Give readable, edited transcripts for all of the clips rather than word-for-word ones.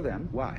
then, why?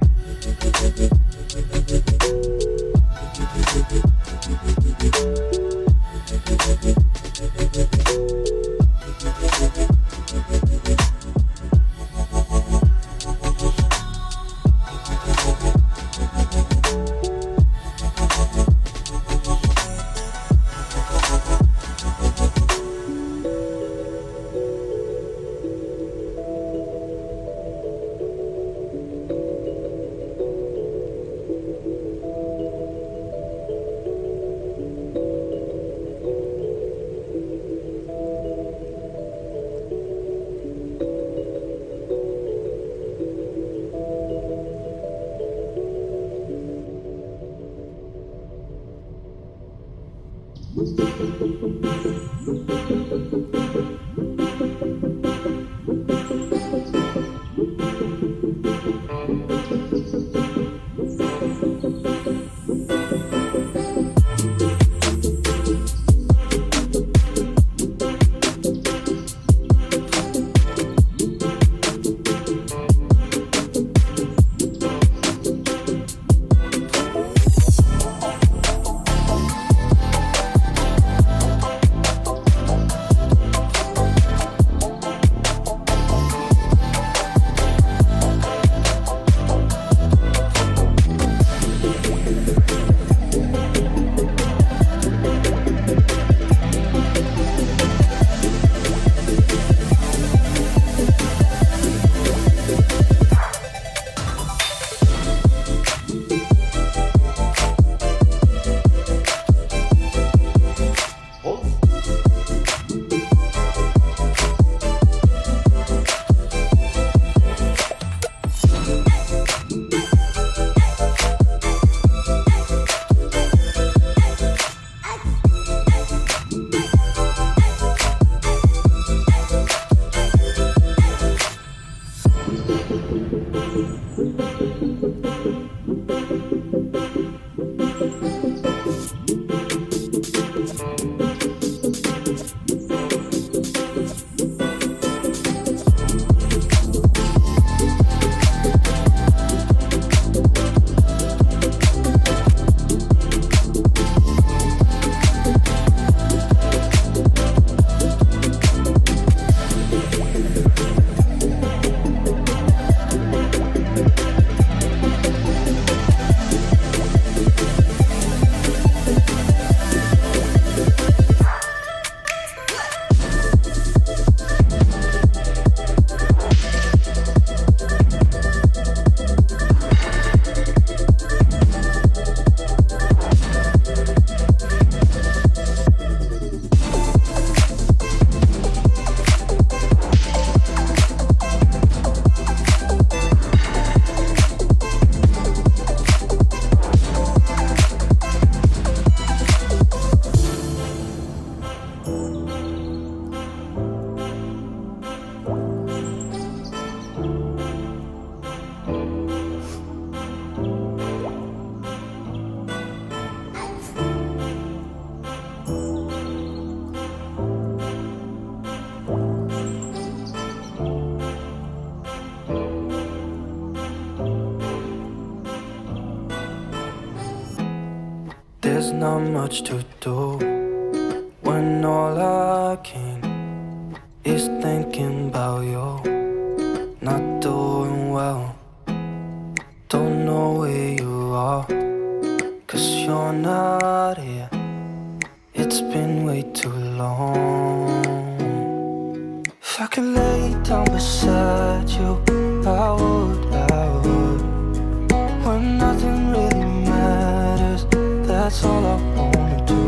There's not much to do when all I can is thinking about you. Not doing well, don't know where you are, 'cause you're not here. It's been way too long. If I could lay down beside you, I would. When nothing really matters, that's all I wanna do.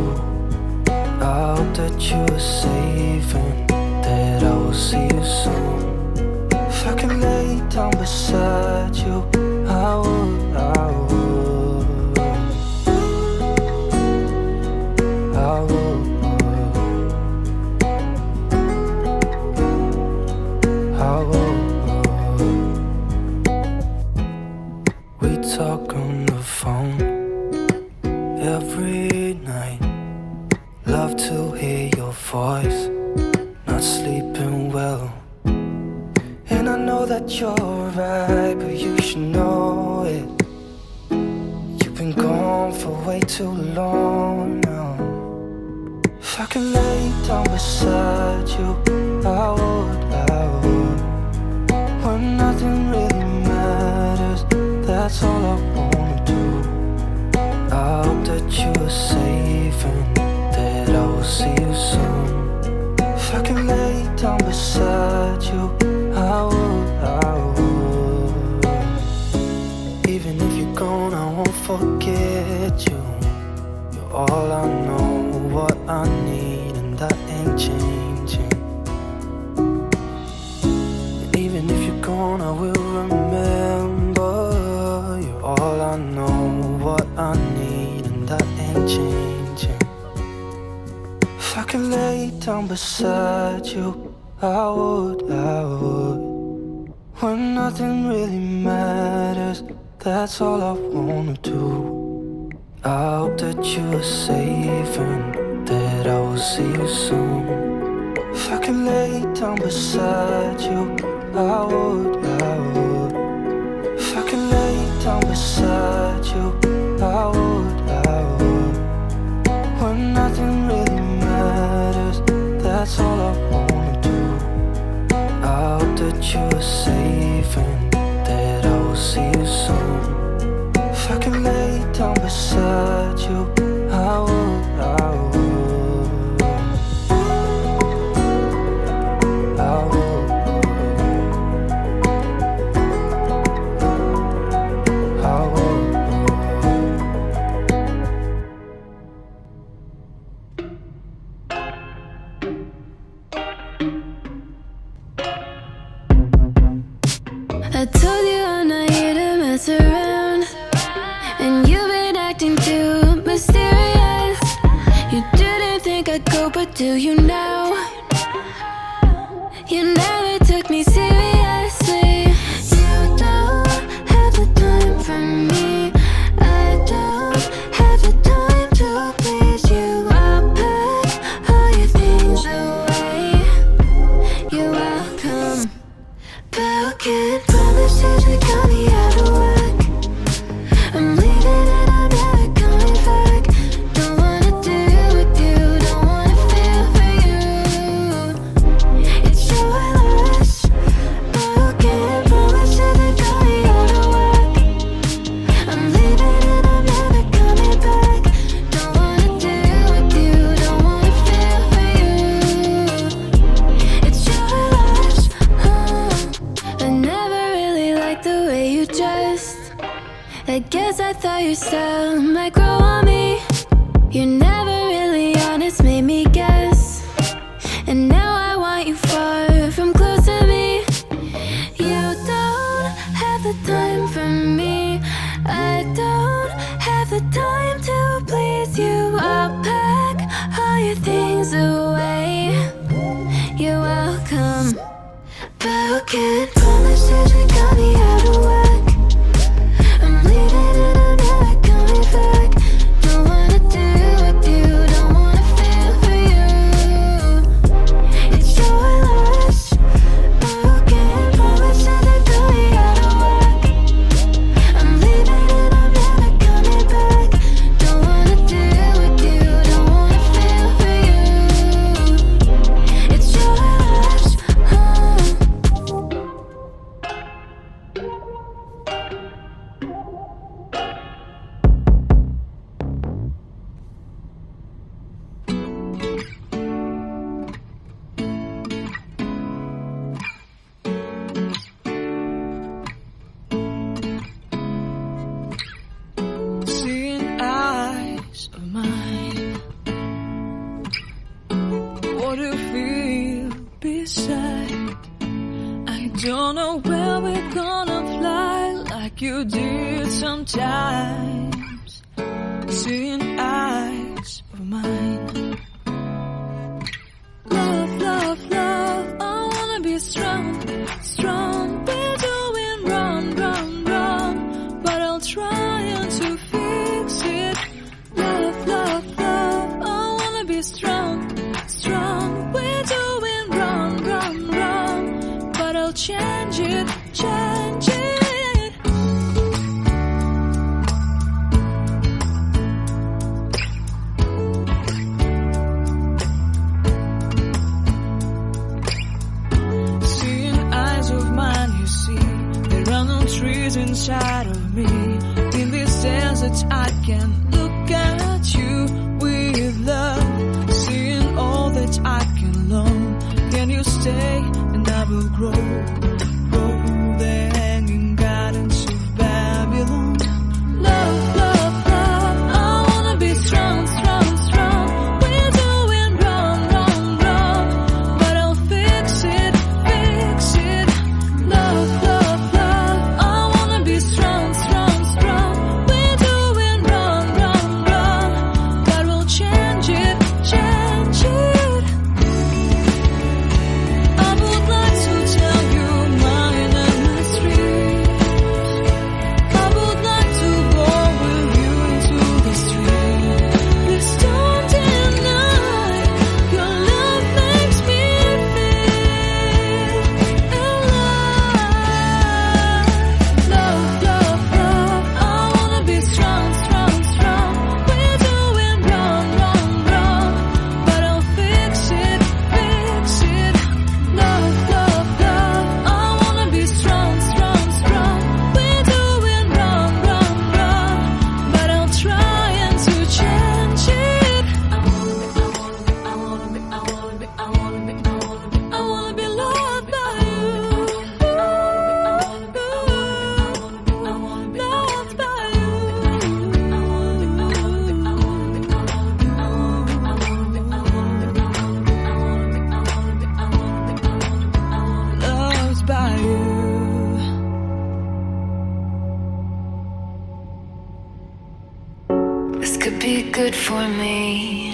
I hope that you are safe and that I will see you soon. If I could lay down beside you, I would. We talk on the phone every night. Love to hear your voice. Not sleeping well, and I know that you're right, but you should know way too long now. If I could lay down beside you, I would. When nothing really matters, that's all I wanna do. I hope that you are safe and that I will see you soon. If I could lay down beside you, I would. Even if you're gone, I won't forget you. You're all I know, what I need, and that ain't changing. And even if you're gone, I will remember. You're all I know, what I need, and that ain't changing. If I could lay down beside you, I would. When nothing really matters, that's all I wanna do. I hope that you are safe and that I will see you soon. If I could lay down beside you, I would. If I could lay down beside you, I would. When nothing really matters, that's all I wanna do. I hope that you are safe and that I will see you soon. If I could lay down beside you, I would. I would. I told you I'm not here to mess around, and you've been acting too mysterious. You didn't think I'd go, but do you now? You never took me seriously. You don't have the time for me. I don't have the time to please you. I'll pack all your things away. You're welcome. Broken promises that got me out of work. I'm leaving and I'm never coming back. Don't wanna deal with you, don't wanna feel for you. It's your loss. Broken promises that got me out of work. I'm leaving and I'm never coming back. Don't wanna deal with you, don't wanna feel for you. It's your loss. I never really liked the way you dressed. I guess I thought your style might grow on me. You're never really honest, made me guess. And now I want you far from close to me. You don't have the time for me. I don't have the time to please you. I'll pack all your things away. You're welcome. Broken promises that got me out of work. I'm leaving and I'm never coming back. Don't wanna deal with you, don't wanna feel for you. It's your loss. Broken promises that got me out of work. I'm leaving and I'm never coming back. Don't wanna deal with you, don't wanna feel for you. It's your loss. Seeing eyes of mine, what do you feel beside? I don't know where we're gonna fly like you did sometimes. Seeing eyes of mine, love, love, love, I wanna be strong, strong. We're doing wrong, wrong, wrong, but I'll try to fix it. Love, love, love, I wanna be strong, strong. We're doing wrong, wrong, wrong, but I'll change it, change it. me. In this desert, I can look at you with love, seeing all that I can learn. Can you stay and I will grow the hanging gardens of Babylon. Love, love, love, I wanna be strong, strong, strong. We're doing wrong, wrong, wrong, but I'll fix it, fix it. Love, love, love, I wanna be strong, strong, strong. We're doing wrong, wrong, wrong, but we'll change it, change it. I would like to tell you my mystery. I would like to go with you into the street. Please don't deny your love makes me feel alive. Love, love, love, I wanna be strong, strong, strong. We're doing wrong, wrong, wrong, but I'll fix it, fix it. Love, love, love, I wanna be strong, strong, strong. We're doing wrong, wrong, wrong, but I'll try and to change it. I wanna be loved by you. Loved by you. Loved by you. This could be good for me.